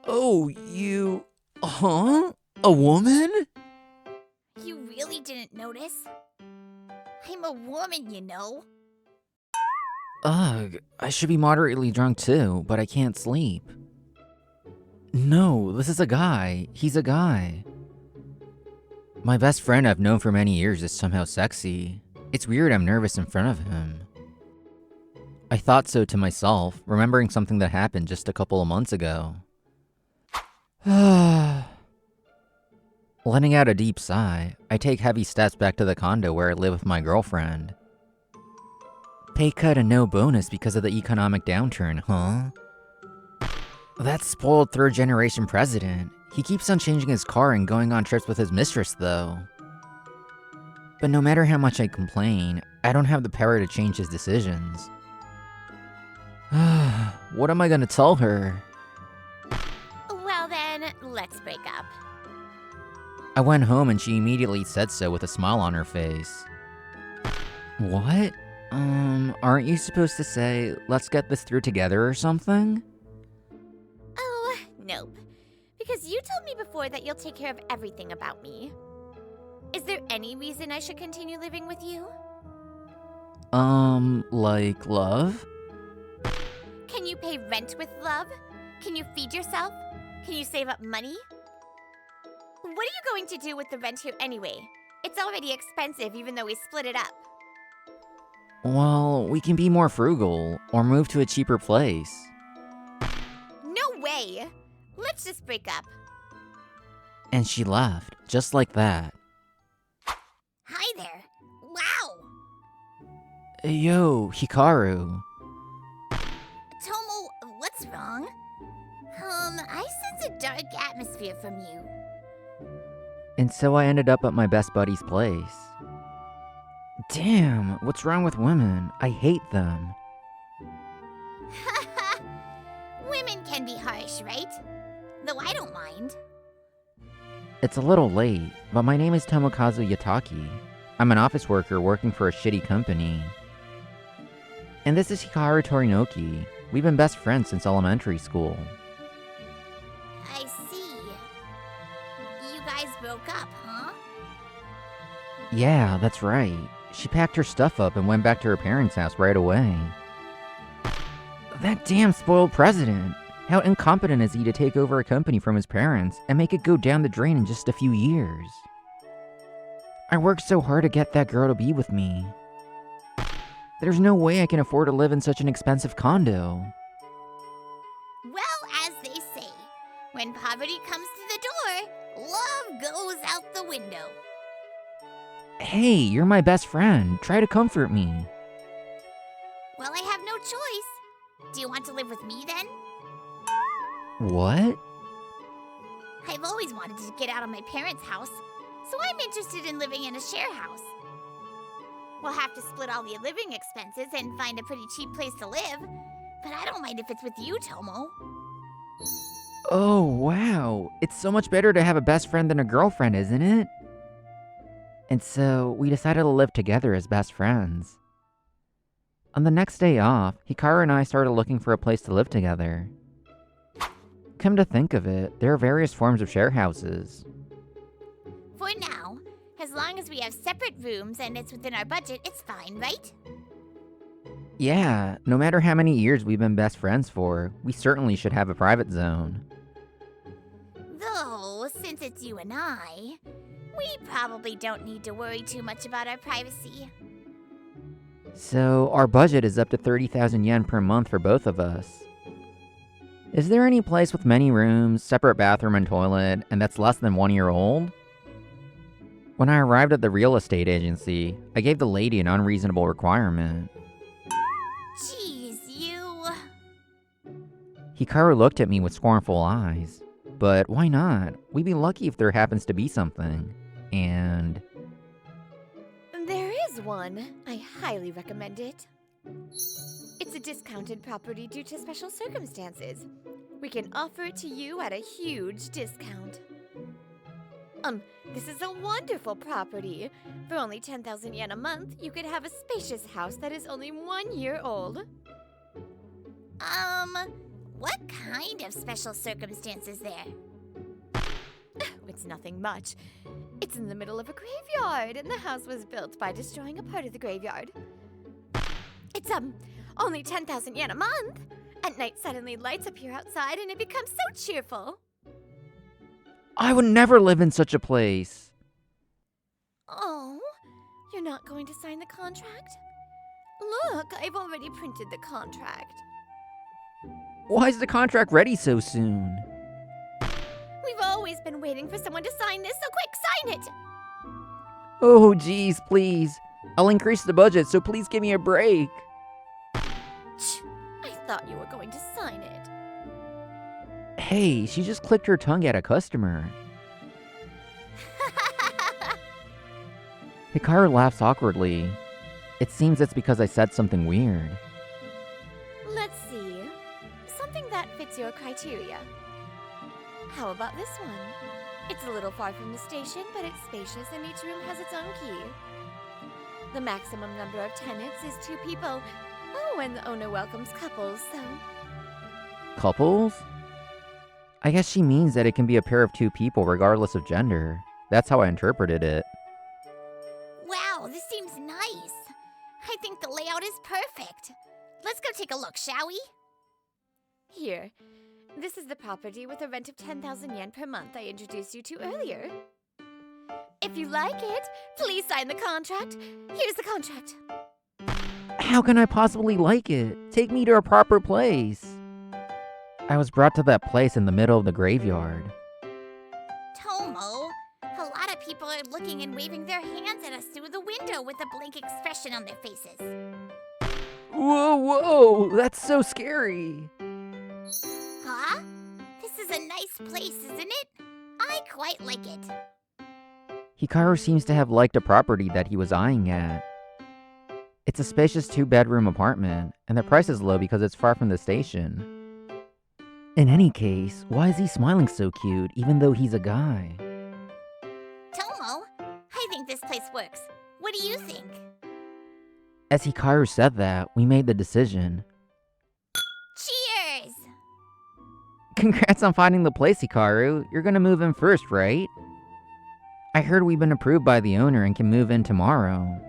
Oh, you... Huh? A woman? You really didn't notice? I'm a woman, you know. Ugh, I should be moderately drunk too, but I can't sleep. No, this is a guy. He's a guy. My best friend I've known for many years is somehow sexy. It's weird I'm nervous in front of him. I thought so to myself, remembering something that happened just a couple of months ago. Letting out a deep sigh, I take heavy steps back to the condo where I live with my girlfriend. Pay cut and no bonus because of the economic downturn, huh? That spoiled third-generation president. He keeps on changing his car and going on trips with his mistress, though. But no matter how much I complain, I don't have the power to change his decisions. What am I gonna tell her? Well then, let's break up. I went home and she immediately said so with a smile on her face. What? Aren't you supposed to say, let's get this through together or something? Oh, nope. Because you told me before that you'll take care of everything about me. Is there any reason I should continue living with you? Like love? Can you pay rent with love? Can you feed yourself? Can you save up money? What are you going to do with the rent here anyway? It's already expensive even though we split it up. Well, we can be more frugal, or move to a cheaper place. No way! Let's just break up. And she left, just like that. Hi there. Wow! Yo, Hikaru. Tomo, what's wrong? I sense a dark atmosphere from you. And so I ended up at my best buddy's place. Damn, what's wrong with women? I hate them. Women can be harsh, right? Though I don't mind. It's a little late, but my name is Tomokazu Yataki. I'm an office worker working for a shitty company. And this is Hikaru Torinoki. We've been best friends since elementary school. I see. You guys broke up, huh? Yeah, that's right. She packed her stuff up and went back to her parents' house right away. That damn spoiled president! How incompetent is he to take over a company from his parents and make it go down the drain in just a few years? I worked so hard to get that girl to be with me. There's no way I can afford to live in such an expensive condo. Well, as they say, when poverty comes to the door, love goes out the window. Hey, you're my best friend. Try to comfort me. Well, I have no choice. Do you want to live with me then? What? I've always wanted to get out of my parents' house, so I'm interested in living in a share house. We'll have to split all the living expenses and find a pretty cheap place to live, but I don't mind if it's with you, Tomo. Oh, wow. It's so much better to have a best friend than a girlfriend, isn't it? And so, we decided to live together as best friends. On the next day off, Hikaru and I started looking for a place to live together. Come to think of it, there are various forms of share houses. For now, as long as we have separate rooms and it's within our budget, it's fine, right? Yeah, no matter how many years we've been best friends for, we certainly should have a private zone. Though, since it's you and I, we probably don't need to worry too much about our privacy. So, our budget is up to 30,000 yen per month for both of us. Is there any place with many rooms, separate bathroom and toilet, and that's less than 1 year old? When I arrived at the real estate agency, I gave the lady an unreasonable requirement. Jeez, you... Hikaru looked at me with scornful eyes. But why not? We'd be lucky if there happens to be something. And... There is one. I highly recommend it. It's a discounted property due to special circumstances. We can offer it to you at a huge discount. This is a wonderful property. For only 10,000 yen a month, you could have a spacious house that is only 1 year old. What kind of special circumstances there? It's nothing much. It's in the middle of a graveyard, and the house was built by destroying a part of the graveyard. It's, only 10,000 yen a month. At night, suddenly lights appear outside, and it becomes so cheerful. I would never live in such a place. Oh, you're not going to sign the contract? Look, I've already printed the contract. Why is the contract ready so soon? We've always been waiting for someone to sign this, so quick, sign it! Oh, geez, please. I'll increase the budget, so please give me a break. I thought you were going to sign it. Hey, she just clicked her tongue at a customer. Hikaru laughs awkwardly. It seems it's because I said something weird. Let's see. Something that fits your criteria. How about this one? It's a little far from the station, but it's spacious and each room has its own key. The maximum number of tenants is 2 people. Oh, and the owner welcomes couples, so... Couples? I guess she means that it can be a pair of 2 people regardless of gender. That's how I interpreted it. Wow, this seems nice. I think the layout is perfect. Let's go take a look, shall we? Here. This is the property with a rent of 10,000 yen per month I introduced you to earlier. If you like it, please sign the contract. Here's the contract. How can I possibly like it? Take me to a proper place. I was brought to that place in the middle of the graveyard. Tomo, a lot of people are looking and waving their hands at us through the window with a blank expression on their faces. Whoa, whoa, that's so scary. Huh? This is a nice place, isn't it? I quite like it. Hikaru seems to have liked a property that he was eyeing at. It's a spacious 2-bedroom apartment, and the price is low because it's far from the station. In any case, why is he smiling so cute, even though he's a guy? Tomo, I think this place works. What do you think? As Hikaru said that, we made the decision. Cheers! Congrats on finding the place, Hikaru. You're gonna move in first, right? I heard we've been approved by the owner and can move in tomorrow.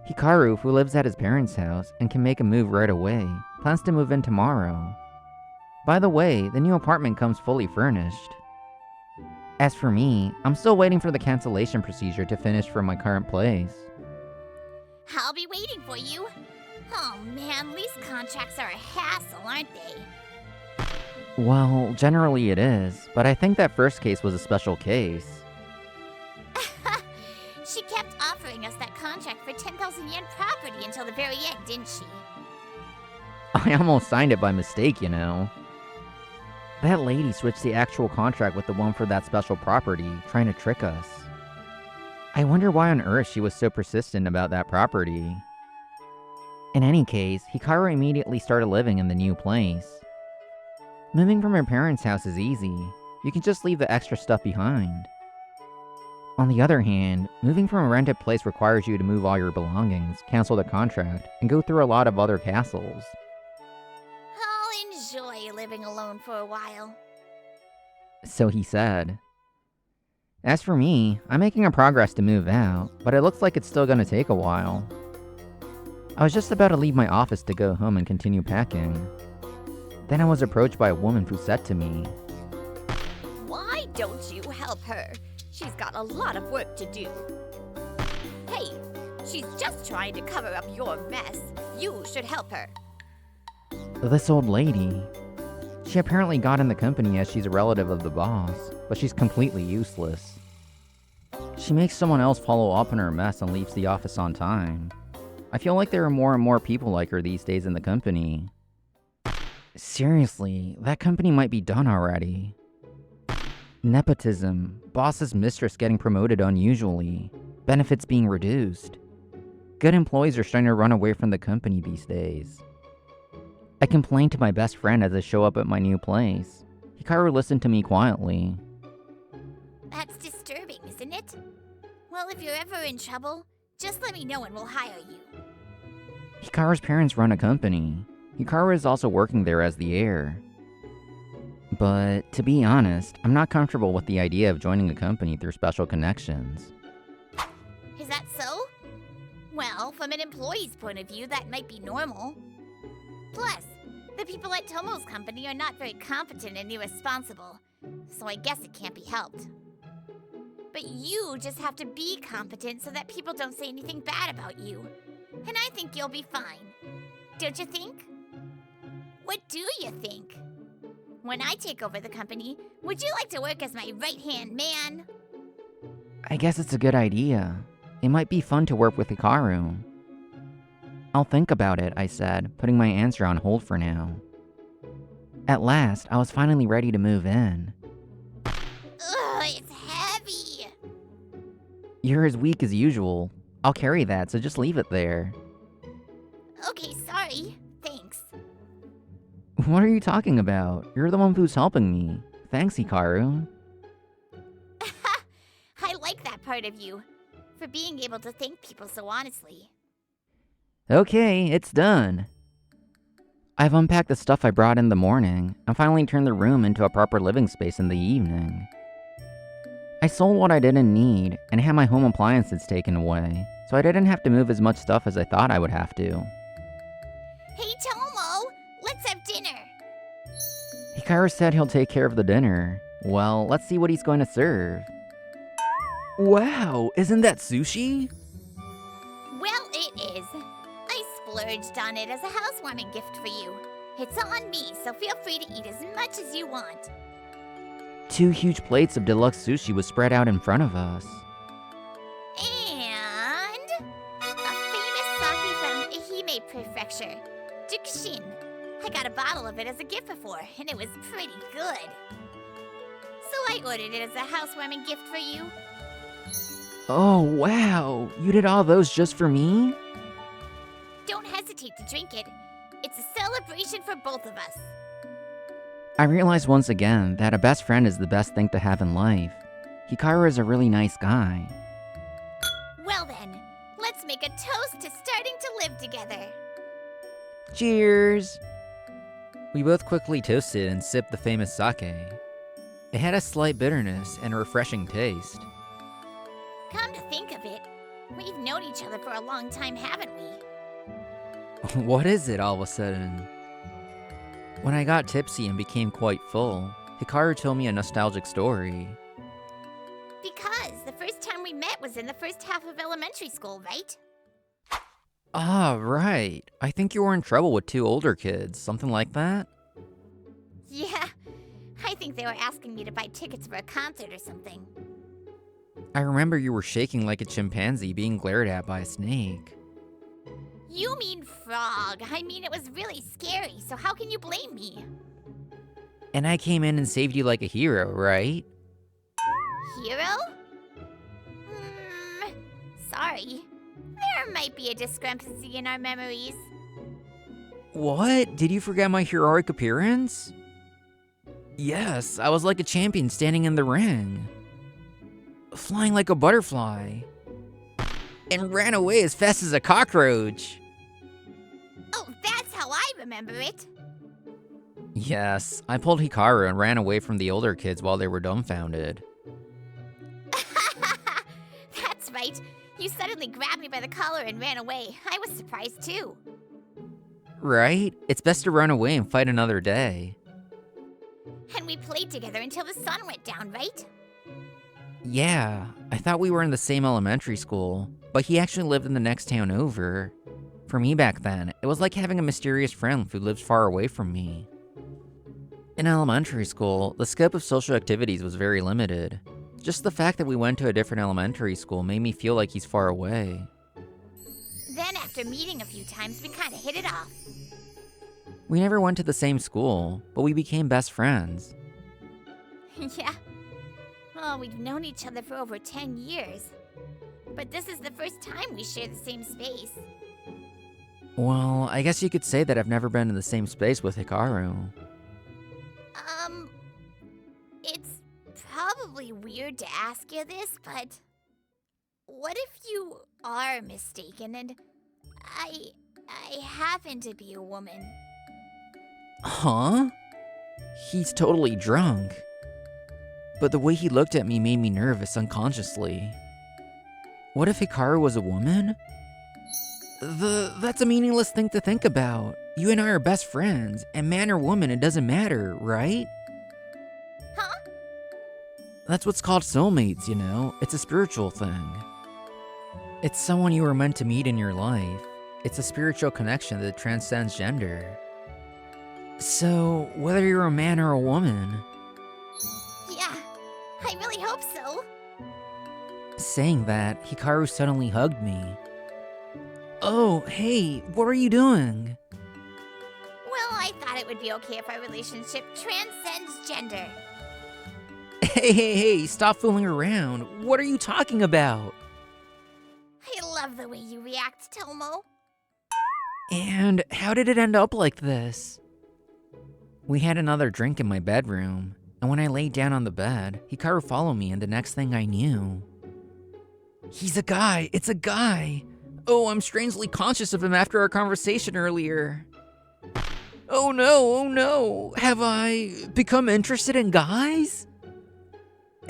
Hikaru, who lives at his parents' house and can make a move right away, plans to move in tomorrow. By the way, the new apartment comes fully furnished. As for me, I'm still waiting for the cancellation procedure to finish for my current place. I'll be waiting for you. Oh man, lease contracts are a hassle, aren't they? Well, generally it is, but I think that first case was a special case. She kept offering us that contract for 10,000 yen property until the very end, didn't she? I almost signed it by mistake, you know. That lady switched the actual contract with the one for that special property, trying to trick us. I wonder why on earth she was so persistent about that property. In any case, Hikaru immediately started living in the new place. Moving from her parents' house is easy. You can just leave the extra stuff behind. On the other hand, moving from a rented place requires you to move all your belongings, cancel the contract, and go through a lot of other hassles. I'll enjoy living alone for a while. So he said. As for me, I'm making a progress to move out, but it looks like it's still gonna take a while. I was just about to leave my office to go home and continue packing. Then I was approached by a woman who said to me, Why don't you help her? She's got a lot of work to do. Hey, she's just trying to cover up your mess. You should help her. this old lady. She apparently got in the company as she's a relative of the boss, but she's completely useless. She makes someone else follow up on her mess and leaves the office on time. I feel like there are more and more people like her these days in the company. Seriously, that company might be done already. Nepotism, boss's mistress getting promoted unusually, benefits being reduced. Good employees are starting to run away from the company these days. I complained to my best friend as I show up at my new place. Hikaru listened to me quietly. That's disturbing, isn't it? Well, if you're ever in trouble, just let me know and we'll hire you. Hikaru's parents run a company. Hikaru is also working there as the heir. But to be honest, I'm not comfortable with the idea of joining a company through special connections. Is that so? Well, from an employee's point of view, that might be normal. Plus, the people at Tomo's company are not very competent and irresponsible, so I guess it can't be helped. But you just have to be competent so that people don't say anything bad about you. And I think you'll be fine. Don't you think? What do you think? When I take over the company, would you like to work as my right-hand man? I guess it's a good idea. It might be fun to work with Hikaru. I'll think about it, I said, putting my answer on hold for now. At last, I was finally ready to move in. Ugh, it's heavy. You're as weak as usual. I'll carry that, so just leave it there. Okay, sorry. Thanks. What are you talking about? You're the one who's helping me. Thanks, Hikaru. I like that part of you. For being able to thank people so honestly. Okay, it's done. I've unpacked the stuff I brought in the morning and finally turned the room into a proper living space in the evening. I sold what I didn't need and had my home appliances taken away, so I didn't have to move as much stuff as I thought I would have to. Hey, Tomo! Let's have dinner! Hikaru said he'll take care of the dinner. Well, let's see what he's going to serve. Wow, isn't that sushi? Well, it is. I splurged on it as a housewarming gift for you. It's on me, so feel free to eat as much as you want. 2 huge plates of deluxe sushi was spread out in front of us. And a famous sake from Ehime Prefecture, Jukushin. I got a bottle of it as a gift before, and it was pretty good. So I ordered it as a housewarming gift for you. Oh, wow. You did all those just for me? Don't hesitate to drink it. It's a celebration for both of us. I realized once again that a best friend is the best thing to have in life. Hikaru is a really nice guy. Well then, let's make a toast to starting to live together. Cheers! We both quickly toasted and sipped the famous sake. It had a slight bitterness and a refreshing taste. Come to think of it, we've known each other for a long time, haven't we? What is it all of a sudden? When I got tipsy and became quite full, Hikaru told me a nostalgic story. Because the first time we met was in the first half of elementary school, right? Ah, right. I think you were in trouble with 2 older kids, something like that? Yeah, I think they were asking me to buy tickets for a concert or something. I remember you were shaking like a chimpanzee being glared at by a snake. You mean frog. I mean, it was really scary, so how can you blame me? And I came in and saved you like a hero, right? Hero? Sorry. There might be a discrepancy in our memories. What? Did you forget my heroic appearance? Yes, I was like a champion standing in the ring. Flying like a butterfly. And ran away as fast as a cockroach. Oh, that's how I remember it. Yes, I pulled Hikaru and ran away from the older kids while they were dumbfounded. That's right. You suddenly grabbed me by the collar and ran away. I was surprised too. Right? It's best to run away and fight another day. And we played together until the sun went down, right? Yeah, I thought we were in the same elementary school, but he actually lived in the next town over. For me back then, it was like having a mysterious friend who lives far away from me. In elementary school, the scope of social activities was very limited. Just the fact that we went to a different elementary school made me feel like he's far away. Then after meeting a few times, we kinda hit it off. We never went to the same school, but we became best friends. Yeah. Well, we've known each other for over 10 years. But this is the first time we share the same space. Well, I guess you could say that I've never been in the same space with Hikaru. It's probably weird to ask you this, but what if you are mistaken and I happen to be a woman? Huh? He's totally drunk. But the way he looked at me made me nervous unconsciously. What if Hikaru was a woman? That's a meaningless thing to think about. You and I are best friends, and man or woman, it doesn't matter, right? Huh? That's what's called soulmates, you know? It's a spiritual thing. It's someone you were meant to meet in your life. It's a spiritual connection that transcends gender. So, whether you're a man or a woman... Yeah, I really hope so. Saying that, Hikaru suddenly hugged me. Oh, hey, what are you doing? Well, I thought it would be okay if our relationship transcends gender. Hey, stop fooling around. What are you talking about? I love the way you react, Tomo. And how did it end up like this? We had another drink in my bedroom, and when I laid down on the bed, Hikaru followed me, and the next thing I knew... He's a guy! It's a guy! Oh, I'm strangely conscious of him after our conversation earlier. Oh no! Have I become interested in guys?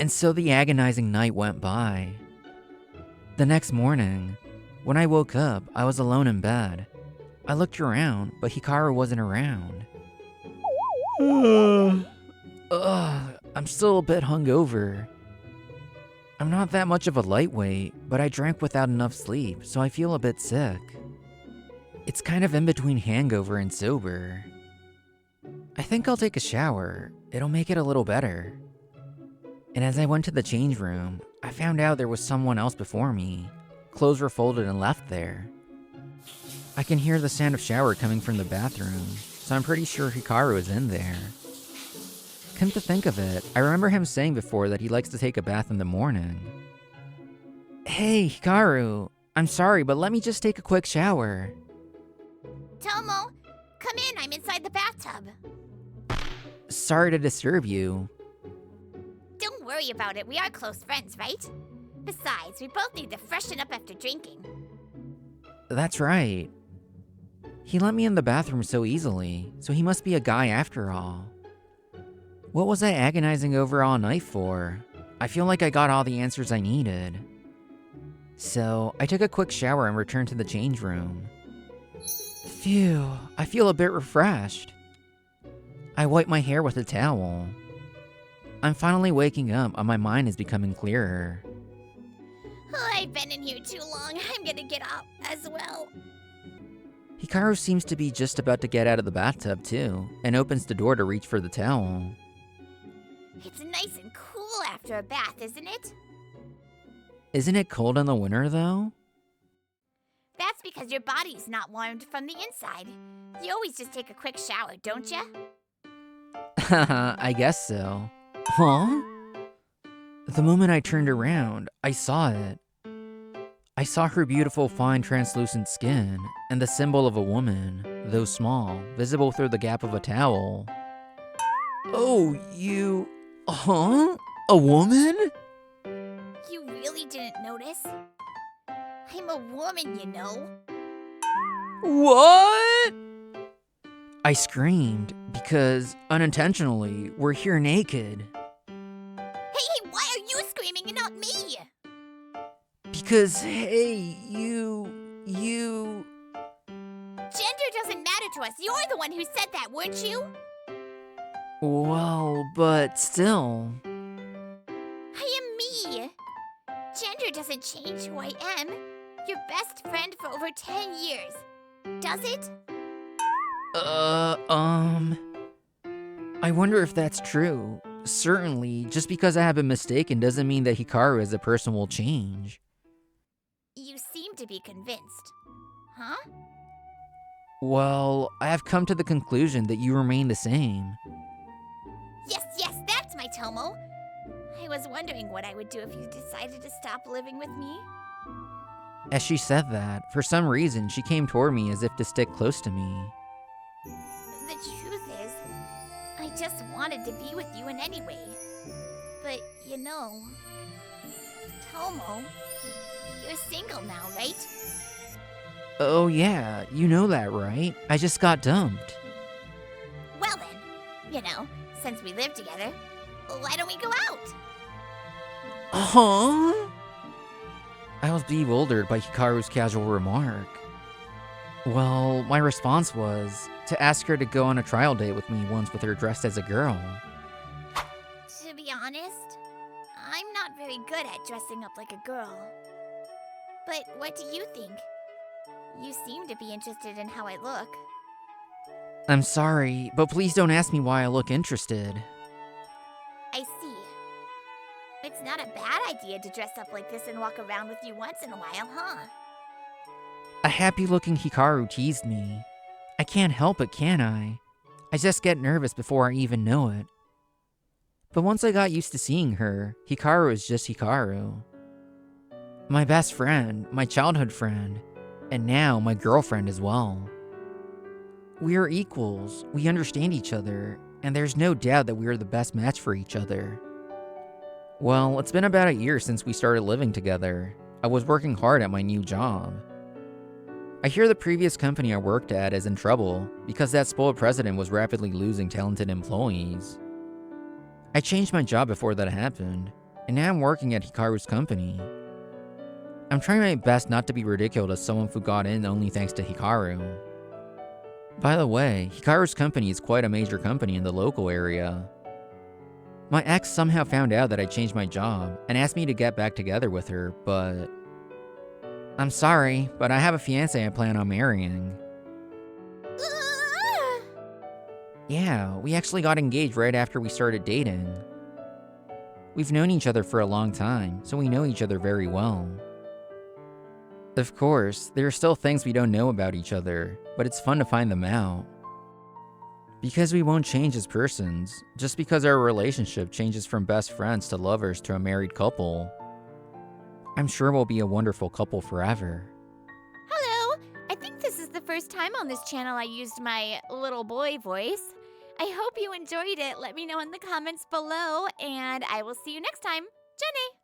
And so the agonizing night went by. The next morning, when I woke up, I was alone in bed. I looked around, but Hikaru wasn't around. I'm still a bit hungover. I'm not that much of a lightweight, but I drank without enough sleep, so I feel a bit sick. It's kind of in between hangover and sober. I think I'll take a shower. It'll make it a little better. And as I went to the change room, I found out there was someone else before me. Clothes were folded and left there. I can hear the sound of shower coming from the bathroom, so I'm pretty sure Hikaru is in there. Come to think of it, I remember him saying before that he likes to take a bath in the morning. Hey, Hikaru, I'm sorry, but let me just take a quick shower. Tomo, come in. I'm inside the bathtub. Sorry to disturb you. Don't worry about it. We are close friends, right? Besides, we both need to freshen up after drinking. That's right. He let me in the bathroom so easily, so he must be a guy after all. What was I agonizing over all night for? I feel like I got all the answers I needed. So, I took a quick shower and returned to the change room. Phew, I feel a bit refreshed. I wiped my hair with a towel. I'm finally waking up and my mind is becoming clearer. Oh, I've been in here too long. I'm gonna get up as well. Hikaru seems to be just about to get out of the bathtub too, and opens the door to reach for the towel. It's nice and cool after a bath, isn't it? Isn't it cold in the winter though? That's because your body's not warmed from the inside. You always just take a quick shower, don't you? Haha, I guess so. Huh? The moment I turned around, I saw it. I saw her beautiful, fine, translucent skin, and the symbol of a woman, though small, visible through the gap of a towel. Oh, you... Huh? A woman? You really didn't notice? I'm a woman, you know. What? I screamed, because, unintentionally, we're here naked. Hey, why are you screaming and not me? Because, hey, you... Gender doesn't matter to us. You're the one who said that, weren't you? Well, but still... I am me. Gender doesn't change who I am. Your best friend for over 10 years. Does it? I wonder if that's true. Certainly, just because I have been mistaken doesn't mean that Hikaru as a person will change. You seem to be convinced. Huh? Well, I have come to the conclusion that you remain the same. Yes, that's my Tomo. I was wondering what I would do if you decided to stop living with me. As she said that, for some reason, she came toward me as if to stick close to me. The truth is, I just wanted to be with you in any way. But, you know, Tomo, you're single now, right? Oh yeah, you know that, right? I just got dumped. Well, You know, since we live together, why don't we go out? Huh? I was bewildered by Hikaru's casual remark. Well, my response was to ask her to go on a trial date with me once with her dressed as a girl. To be honest, I'm not very good at dressing up like a girl. But what do you think? You seem to be interested in how I look. I'm sorry, but please don't ask me why I look interested. I see. It's not a bad idea to dress up like this and walk around with you once in a while, huh? A happy-looking Hikaru teased me. I can't help it, can I? I just get nervous before I even know it. But once I got used to seeing her, Hikaru is just Hikaru. My best friend, my childhood friend, and now my girlfriend as well. We are equals, we understand each other, and there's no doubt that we are the best match for each other. Well, it's been about a year since we started living together. I was working hard at my new job. I hear the previous company I worked at is in trouble because that spoiled president was rapidly losing talented employees. I changed my job before that happened, and now I'm working at Hikaru's company. I'm trying my best not to be ridiculed as someone who got in only thanks to Hikaru. By the way, Hikaru's company is quite a major company in the local area. My ex somehow found out that I changed my job and asked me to get back together with her, but... I'm sorry, but I have a fiancé I plan on marrying. Yeah, we actually got engaged right after we started dating. We've known each other for a long time, so we know each other very well. Of course, there are still things we don't know about each other, but it's fun to find them out. Because we won't change as persons, just because our relationship changes from best friends to lovers to a married couple. I'm sure we'll be a wonderful couple forever. Hello! I think this is the first time on this channel I used my little boy voice. I hope you enjoyed it. Let me know in the comments below, and I will see you next time. Jenny!